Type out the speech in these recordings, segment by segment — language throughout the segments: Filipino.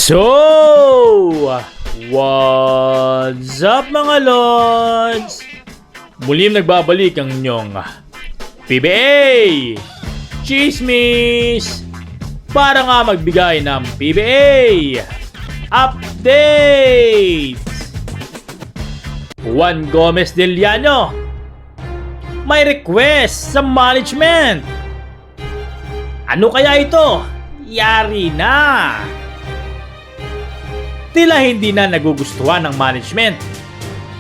So, what's up mga lods? Muling nagbabalik ang inyong PBA Chismis para nga magbigay ng PBA updates. Juan Gomez Del Llano may request sa management. Ano kaya ito? Yari na! Tila hindi na nagugustuhan ng management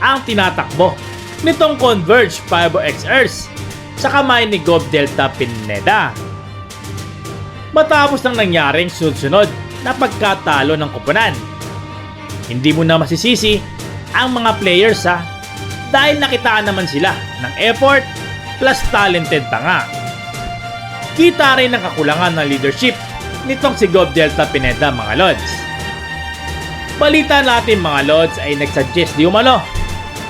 ang tinatakbo nitong Converge Fiber XRs sa kamay ni Gob Delta Pineda. Matapos ng nangyaring sunod-sunod na pagkatalo ng koponan, hindi mo na masisisi ang mga players dahil nakitaan naman sila ng effort plus talented pa nga. Kita rin ang kakulangan ng leadership nitong si Gob Delta Pineda mga lods. Balita natin mga lods ay nagsuggest di umano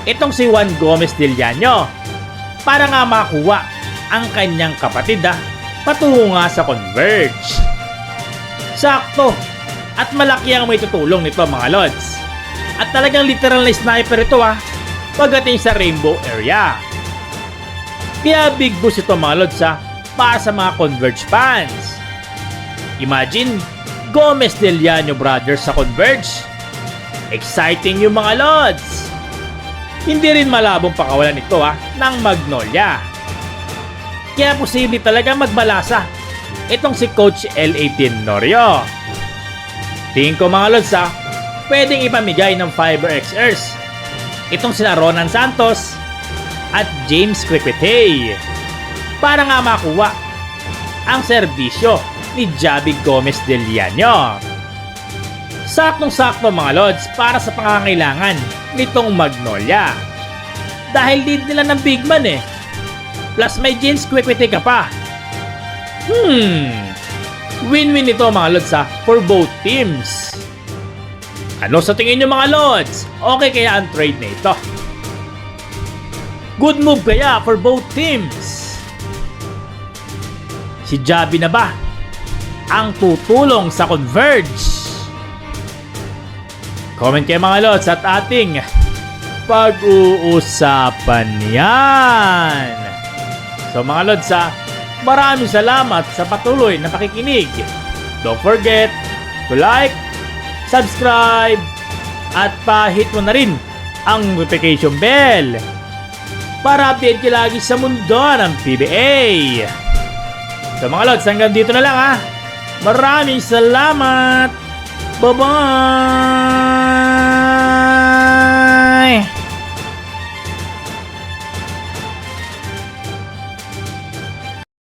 itong si Juan Gomez Del Llano para nga makuha ang kanyang kapatid patungo nga sa Converge. Sakto at malaki ang may tutulong nito mga lods. At talagang literal na sniper ito pagdating sa Rainbow area. Kaya big boost ito mga lods para sa mga Converge fans. Imagine Gomez Del Llano brothers sa Converge. Exciting yung mga lods. Hindi rin malabong pakawalan ito ng Magnolia. Kaya posible talaga magbalasa itong si Coach L.A. Norio. Tingin ko mga lods pwedeng ipamigay ng Fiber XRs itong sina Ronan Santos at James Quiquete para nga makuha ang serbisyo ni Javi Gomez Del Llano. Saktong-sakto mga lods para sa pangangailangan nitong Magnolia. Dahil din nila ng big man Plus may James Quiquete ka pa. Win-win ito mga lods for both teams. Ano sa tingin nyo mga lods? Okay kaya ang trade na ito? Good move kaya for both teams? Si Javi na ba ang tutulong sa Converge? Comment kayo mga lods at ating pag-uusapan yan. So mga lods maraming salamat sa patuloy na pakikinig. Don't forget to like, subscribe, at pa-hit mo na rin ang notification bell para update ka lagi sa mundo ng PBA. So mga lods, hanggang dito na lang Maraming salamat. Bye-bye.